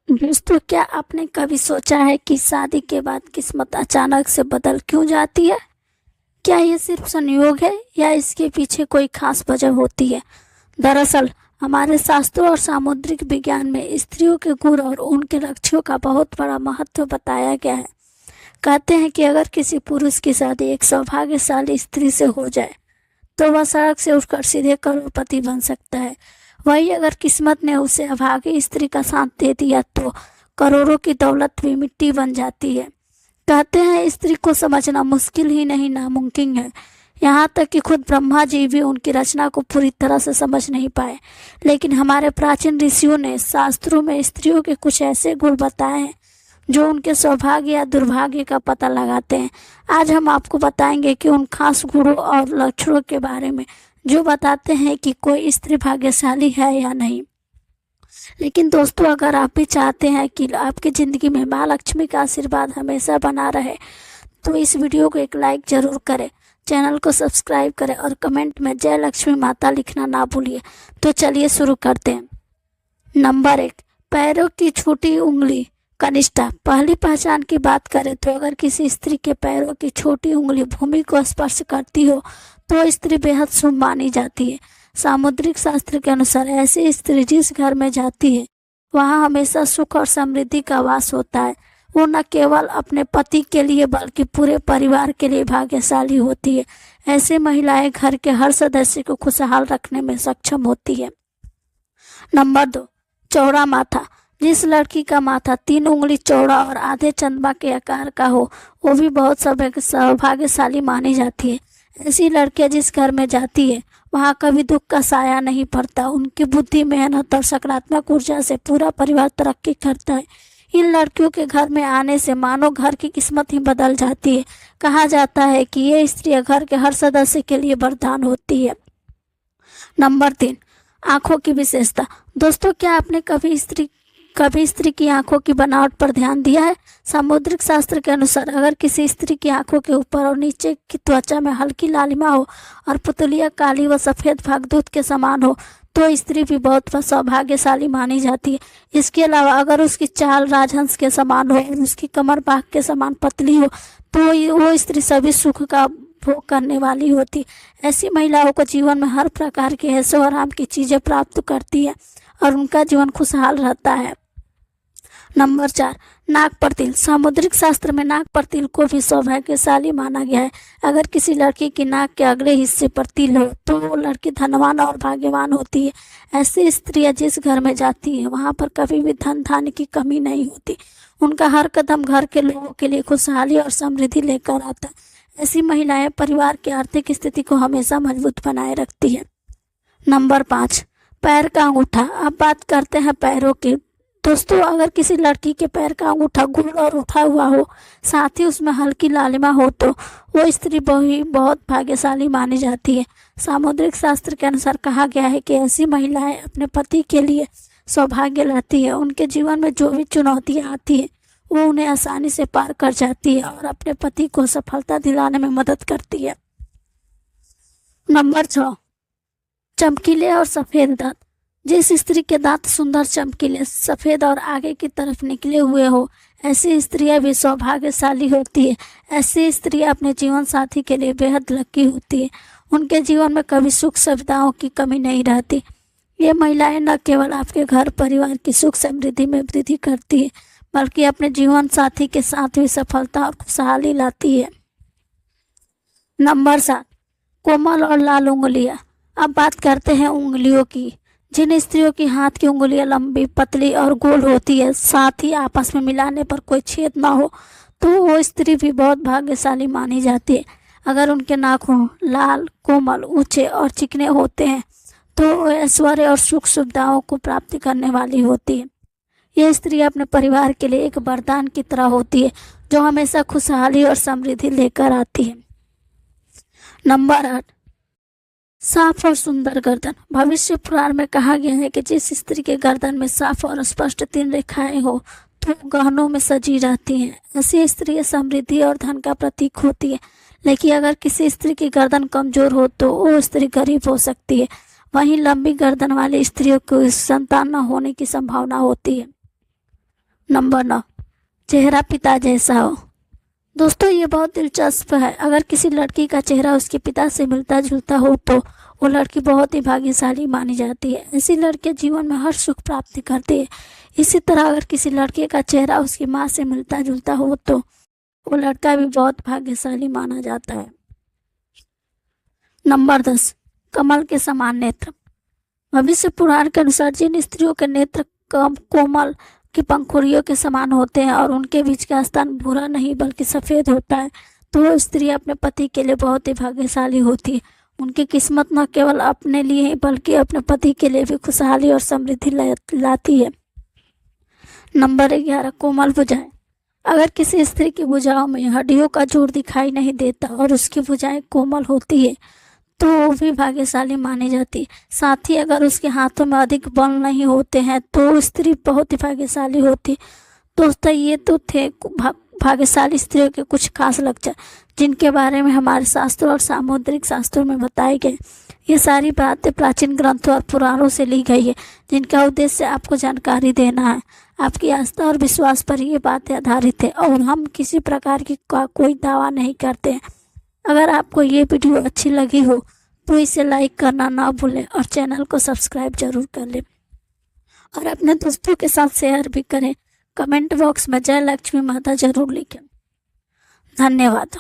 दोस्तों, क्या आपने कभी सोचा है कि शादी के बाद किस्मत अचानक से बदल क्यों जाती है? क्या ये सिर्फ संयोग है या इसके पीछे कोई खास वजह होती है? दरअसल हमारे शास्त्रों और सामुद्रिक विज्ञान में स्त्रियों के गुण और उनके लक्ष्यों का बहुत बड़ा महत्व बताया गया है। कहते हैं कि अगर किसी पुरुष की शादी एक सौभाग्यशाली स्त्री से हो जाए तो वह सड़क से उठकर सीधे करोड़पति बन सकता है। वही अगर किस्मत ने उसे अभागी स्त्री का साथ दे दिया तो करोड़ों की दौलत भी मिट्टी बन जाती है। कहते हैं स्त्री को समझना मुश्किल ही नहीं, नामुमकिन है। यहाँ तक कि खुद ब्रह्मा जी भी उनकी रचना को पूरी तरह से समझ नहीं पाए। लेकिन हमारे प्राचीन ऋषियों ने शास्त्रों में स्त्रियों के कुछ ऐसे गुण बताए हैं जो उनके सौभाग्य या दुर्भाग्य का पता लगाते हैं। आज हम आपको बताएंगे कि उन खास गुणों और लक्षणों के बारे में जो बताते हैं कि कोई स्त्री भाग्यशाली है या नहीं। लेकिन दोस्तों, अगर आप भी चाहते हैं कि आपकी ज़िंदगी में माँ लक्ष्मी का आशीर्वाद हमेशा बना रहे तो इस वीडियो को एक लाइक ज़रूर करें, चैनल को सब्सक्राइब करें और कमेंट में जय लक्ष्मी माता लिखना ना भूलिए। तो चलिए शुरू करते हैं। नंबर 1, पैरों की छोटी उंगली कनिष्ठा। पहली पहचान की बात करें तो अगर किसी स्त्री के पैरों की छोटी उंगली भूमि को स्पर्श करती हो तो स्त्री बेहद शुभ मानी जाती है। सामुद्रिक शास्त्र के अनुसार ऐसी स्त्री जिस घर में जाती है वहाँ हमेशा सुख और समृद्धि का वास होता है। वो न केवल अपने पति के लिए बल्कि पूरे परिवार के लिए भाग्यशाली होती है। ऐसी महिलाएं घर के हर सदस्य को खुशहाल रखने में सक्षम होती है। नंबर 2, चौड़ा माथा। जिस लड़की का माथा 3 उंगली चौड़ा और आधे चंद्रमा के आकार का हो वो भी बहुत सौभाग्यशाली मानी जाती है। ऐसी लड़कियां जिस घर में जाती है वहाँ कभी दुख का साया नहीं पड़ता। उनकी बुद्धि, मेहनत और सकारात्मक ऊर्जा से पूरा परिवार तरक्की करता है। इन लड़कियों के घर में आने से मानो घर की किस्मत ही बदल जाती है। कहा जाता है कि ये स्त्रियां घर के हर सदस्य के लिए वरदान होती है। नंबर 3, आंखों की विशेषता। दोस्तों, क्या आपने कभी स्त्री की आंखों की बनावट पर ध्यान दिया है? सामुद्रिक शास्त्र के अनुसार अगर किसी स्त्री की आंखों के ऊपर और नीचे की त्वचा में हल्की लालिमा हो और पुतलियां काली व सफेद भाग दूध के समान हो तो स्त्री भी बहुत सौभाग्यशाली मानी जाती है। इसके अलावा अगर उसकी चाल राजहंस के समान हो और उसकी कमर बाघ के समान पतली हो तो वो स्त्री सभी सुख का भोग करने वाली होती। ऐसी महिलाओं को जीवन में हर प्रकार के ऐशो आराम की चीजें प्राप्त करती है और उनका जीवन खुशहाल रहता है। नंबर 4, नाक पर तिल। सामुद्रिक शास्त्र में नाक पर तिल को भी सौभाग्यशाली माना गया है। अगर किसी लड़की की नाक के अगले हिस्से पर तिल हो तो वो लड़की धनवान और भाग्यवान होती है। ऐसी स्त्रियां जिस घर में जाती है वहां पर कभी भी धन धान्य की कमी नहीं होती। उनका हर कदम घर के लोगों के लिए खुशहाली और समृद्धि लेकर आता है। ऐसी महिलाएं परिवार की आर्थिक स्थिति को हमेशा मजबूत बनाए रखती है। नंबर 5, पैर का अंगूठा। अब बात करते हैं पैरों की। दोस्तों, अगर किसी लड़की के पैर का अंगूठा गोल और उठा हुआ हो साथ ही उसमें हल्की लालिमा हो तो वो स्त्री बहुत भाग्यशाली मानी जाती है। सामुद्रिक शास्त्र के अनुसार कहा गया है कि ऐसी महिलाएं अपने पति के लिए सौभाग्य लाती है। उनके जीवन में जो भी चुनौतियां आती है वो उन्हें आसानी से पार कर जाती है और अपने पति को सफलता दिलाने में मदद करती है। नंबर 6, चमकीले और सफेद दांत। जिस स्त्री के दांत सुंदर, चमकीले, सफेद और आगे की तरफ निकले हुए हो ऐसी स्त्रियां भी सौभाग्यशाली होती है। ऐसी स्त्रियां अपने जीवन साथी के लिए बेहद लकी होती है। उनके जीवन में कभी सुख सुविधाओं की कमी नहीं रहती। ये महिलाएं न केवल आपके घर परिवार की सुख समृद्धि में वृद्धि करती है बल्कि अपने जीवन साथी के साथ भी सफलता और खुशहाली लाती है। नंबर 7, कोमल और लाल उंगलियां। अब बात करते हैं उंगलियों की। जिन स्त्रियों की हाथ की उंगलियां लंबी, पतली और गोल होती है साथ ही आपस में मिलाने पर कोई छेद ना हो तो वो स्त्री भी बहुत भाग्यशाली मानी जाती है। अगर उनके नाखून लाल, कोमल, ऊंचे और चिकने होते हैं तो वो ऐश्वर्य और सुख सुविधाओं को प्राप्त करने वाली होती है। यह स्त्री अपने परिवार के लिए एक वरदान की तरह होती है जो हमेशा खुशहाली और समृद्धि लेकर आती है। नंबर 8, साफ और सुंदर गर्दन। भविष्य पुराण में कहा गया है कि जिस स्त्री के गर्दन में साफ और स्पष्ट 3 रेखाएं हो तो गहनों में सजी रहती हैं। ऐसी स्त्री समृद्धि और धन का प्रतीक होती है। लेकिन अगर किसी स्त्री की गर्दन कमजोर हो तो वो स्त्री गरीब हो सकती है। वहीं लंबी गर्दन वाली स्त्रियों को संतान न होने की संभावना होती है। नंबर 9, चेहरा पिता जैसा हो। दोस्तों ये बहुत दिलचस्प है। अगर किसी लड़की का चेहरा उसके पिता से मिलता जुलता हो तो वो लड़की बहुत ही भाग्यशाली मानी जाती है। ऐसी लड़कियां जीवन में हर सुख प्राप्ति करती है। इसी तरह अगर किसी लड़के का चेहरा उसकी माँ से मिलता जुलता हो तो वो लड़का भी बहुत भाग्यशाली माना जाता है। नंबर 10, कमल के समान नेत्र। भविष्य पुराण के अनुसार जिन स्त्रियों के नेत्र कोमल की पंखुड़ियों के समान होते हैं और उनके बीच का स्थान भूरा नहीं बल्कि सफ़ेद होता है तो वो स्त्री अपने पति के लिए बहुत ही भाग्यशाली होती है। उनकी किस्मत न केवल अपने लिए ही बल्कि अपने पति के लिए भी खुशहाली और समृद्धि लाती है। नंबर 11, कोमल भुजाएं। अगर किसी स्त्री की भुजाओं में हड्डियों का जोड़ दिखाई नहीं देता और उसकी भुजाएं कोमल होती है तो वो भी भाग्यशाली मानी जाती है। साथ ही अगर उसके हाथों में अधिक बल नहीं होते हैं तो स्त्री बहुत ही भाग्यशाली होती है। दोस्तों ये तो थे भाग्यशाली स्त्रियों के कुछ खास लक्षण जिनके बारे में हमारे शास्त्रों और सामुद्रिक शास्त्रों में बताए गए। ये सारी बातें प्राचीन ग्रंथों और पुराणों से ली गई है जिनका उद्देश्य आपको जानकारी देना है। आपकी आस्था और विश्वास पर ये बातें आधारित है और हम किसी प्रकार की कोई दावा नहीं करते हैं। अगर आपको ये वीडियो अच्छी लगी हो तो इसे लाइक करना ना भूलें और चैनल को सब्सक्राइब जरूर कर लें और अपने दोस्तों के साथ शेयर भी करें। कमेंट बॉक्स में जय लक्ष्मी माता जरूर लिखें। धन्यवाद।